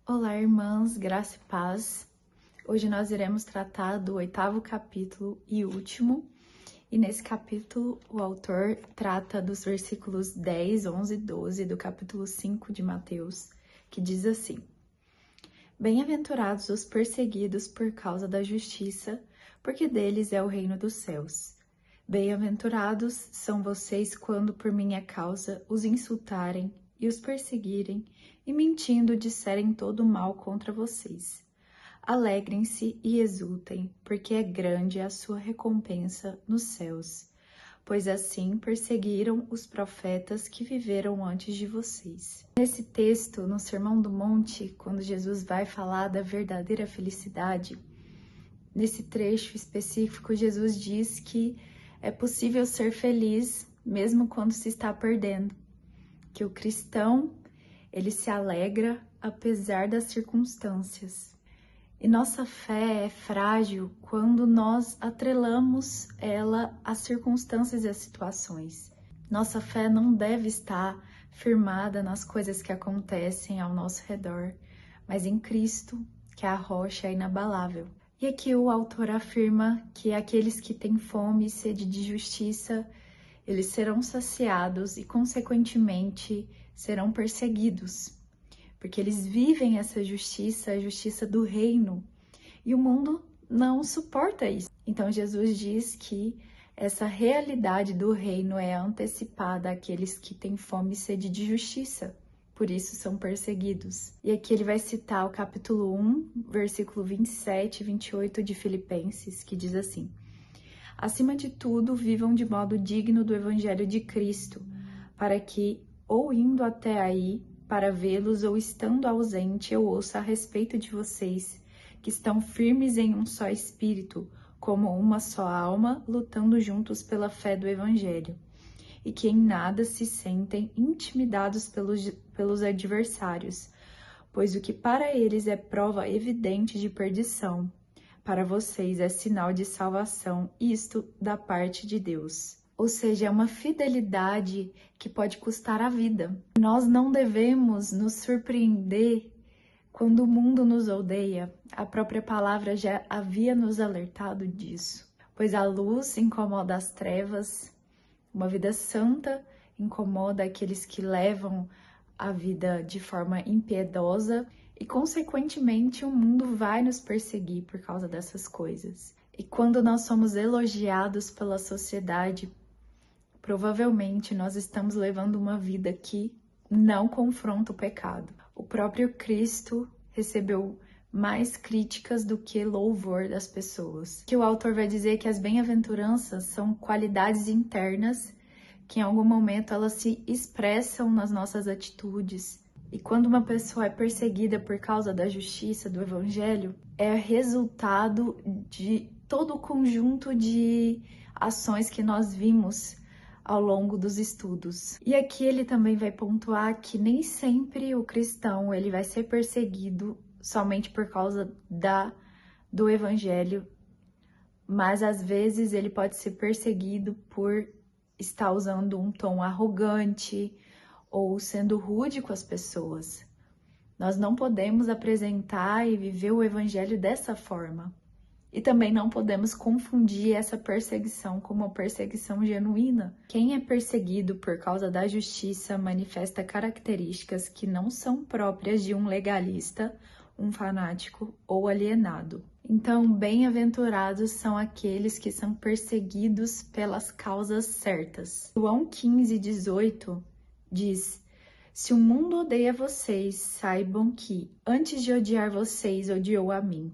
Olá, irmãs, graça e paz. Hoje nós iremos tratar do 8º capítulo e último. E nesse capítulo, o autor trata dos versículos 10, 11 e 12 do capítulo 5 de Mateus, que diz assim: Bem-aventurados os perseguidos por causa da justiça, porque deles é o reino dos céus. Bem-aventurados são vocês quando por minha causa os insultarem e os perseguirem e mentindo disserem todo o mal contra vocês. Alegrem-se e exultem, porque é grande a sua recompensa nos céus, pois assim perseguiram os profetas que viveram antes de vocês. Nesse texto, no Sermão do Monte, quando Jesus vai falar da verdadeira felicidade, nesse trecho específico, Jesus diz que é possível ser feliz mesmo quando se está perdendo, que o cristão, ele se alegra apesar das circunstâncias. E nossa fé é frágil quando nós atrelamos ela às circunstâncias e às situações. Nossa fé não deve estar firmada nas coisas que acontecem ao nosso redor, mas em Cristo, que é a rocha inabalável. E aqui o autor afirma que aqueles que têm fome e sede de justiça, eles serão saciados e, consequentemente, serão perseguidos, porque eles vivem essa justiça, a justiça do reino, e o mundo não suporta isso. Então Jesus diz que essa realidade do reino é antecipada àqueles que têm fome e sede de justiça, por isso são perseguidos. E aqui ele vai citar o capítulo 1, versículo 27 e 28 de Filipenses, que diz assim: Acima de tudo, vivam de modo digno do Evangelho de Cristo, para que, ou indo até aí, para vê-los, ou estando ausente, eu ouça a respeito de vocês, que estão firmes em um só espírito, como uma só alma, lutando juntos pela fé do Evangelho, e que em nada se sentem intimidados pelos adversários, pois o que para eles é prova evidente de perdição, para vocês é sinal de salvação, isto da parte de Deus. Ou seja, é uma fidelidade que pode custar a vida. Nós não devemos nos surpreender quando o mundo nos odeia. A própria palavra já havia nos alertado disso. Pois a luz incomoda as trevas, uma vida santa incomoda aqueles que levam a vida de forma impiedosa e, consequentemente, o mundo vai nos perseguir por causa dessas coisas. E quando nós somos elogiados pela sociedade, provavelmente nós estamos levando uma vida que não confronta o pecado. O próprio Cristo recebeu mais críticas do que louvor das pessoas. Que o autor vai dizer que as bem-aventuranças são qualidades internas que em algum momento elas se expressam nas nossas atitudes. E quando uma pessoa é perseguida por causa da justiça, do evangelho, é resultado de todo o conjunto de ações que nós vimos ao longo dos estudos. E aqui ele também vai pontuar que nem sempre o cristão ele vai ser perseguido somente por causa do evangelho, mas às vezes ele pode ser perseguido por estar usando um tom arrogante ou sendo rude com as pessoas. Nós não podemos apresentar e viver o evangelho dessa forma. E também não podemos confundir essa perseguição com uma perseguição genuína. Quem é perseguido por causa da justiça manifesta características que não são próprias de um legalista, um fanático ou alienado. Então, bem-aventurados são aqueles que são perseguidos pelas causas certas. João 15:18 diz: Se o mundo odeia vocês, saibam que, antes de odiar vocês, odiou a mim.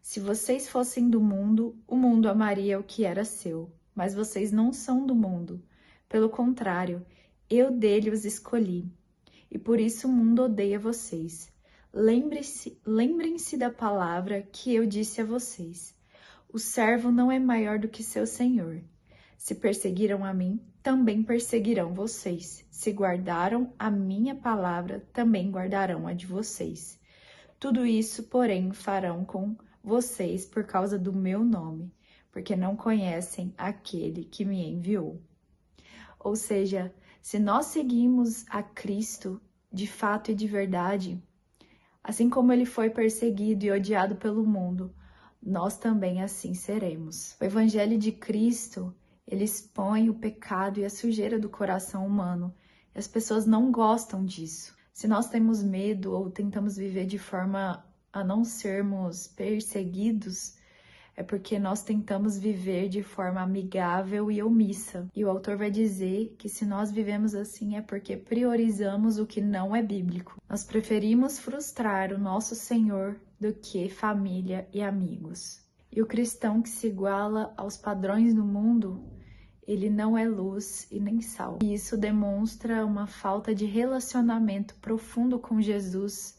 Se vocês fossem do mundo, o mundo amaria o que era seu. Mas vocês não são do mundo. Pelo contrário, eu dele os escolhi. E por isso o mundo odeia vocês. Lembrem-se da palavra que eu disse a vocês. O servo não é maior do que seu senhor. Se perseguiram a mim, também perseguirão vocês. Se guardaram a minha palavra, também guardarão a de vocês. Tudo isso, porém, farão com vocês por causa do meu nome, porque não conhecem aquele que me enviou. Ou seja, se nós seguimos a Cristo de fato e de verdade, Assim como ele foi perseguido e odiado pelo mundo, nós também assim seremos. O Evangelho de Cristo, ele expõe o pecado e a sujeira do coração humano, e as pessoas não gostam disso. Se nós temos medo ou tentamos viver de forma a não sermos perseguidos, é porque nós tentamos viver de forma amigável e omissa. E o autor vai dizer que se nós vivemos assim é porque priorizamos o que não é bíblico. Nós preferimos frustrar o nosso Senhor do que família e amigos. E o cristão que se iguala aos padrões do mundo, ele não é luz e nem sal. E isso demonstra uma falta de relacionamento profundo com Jesus,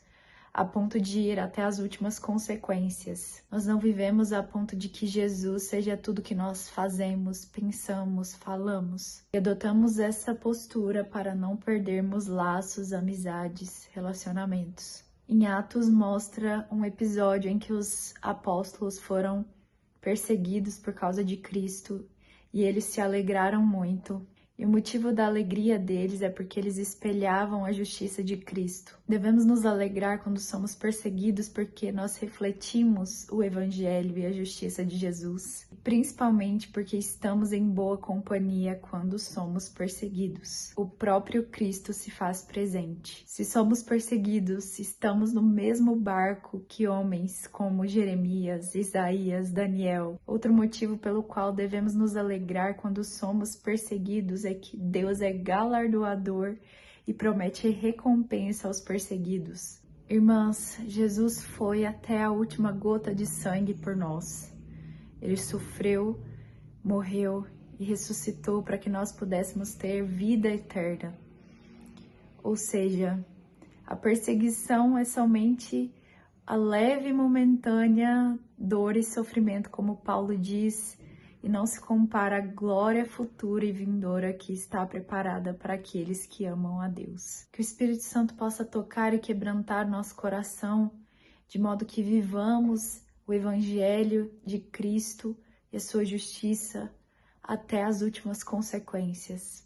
a ponto de ir até as últimas consequências. Nós não vivemos a ponto de que Jesus seja tudo que nós fazemos, pensamos, falamos. E adotamos essa postura para não perdermos laços, amizades, relacionamentos. Em Atos mostra um episódio em que os apóstolos foram perseguidos por causa de Cristo e eles se alegraram muito. E o motivo da alegria deles é porque eles espelhavam a justiça de Cristo. Devemos nos alegrar quando somos perseguidos porque nós refletimos o Evangelho e a justiça de Jesus, principalmente porque estamos em boa companhia quando somos perseguidos. O próprio Cristo se faz presente. Se somos perseguidos, estamos no mesmo barco que homens como Jeremias, Isaías, Daniel. Outro motivo pelo qual devemos nos alegrar quando somos perseguidos é que Deus é galardoador e promete recompensa aos perseguidos. Irmãs, Jesus foi até a última gota de sangue por nós. Ele sofreu, morreu e ressuscitou para que nós pudéssemos ter vida eterna. Ou seja, a perseguição é somente a leve e momentânea dor e sofrimento, como Paulo diz, e não se compara à glória futura e vindoura que está preparada para aqueles que amam a Deus. Que o Espírito Santo possa tocar e quebrantar nosso coração, de modo que vivamos o Evangelho de Cristo e a sua justiça até as últimas consequências.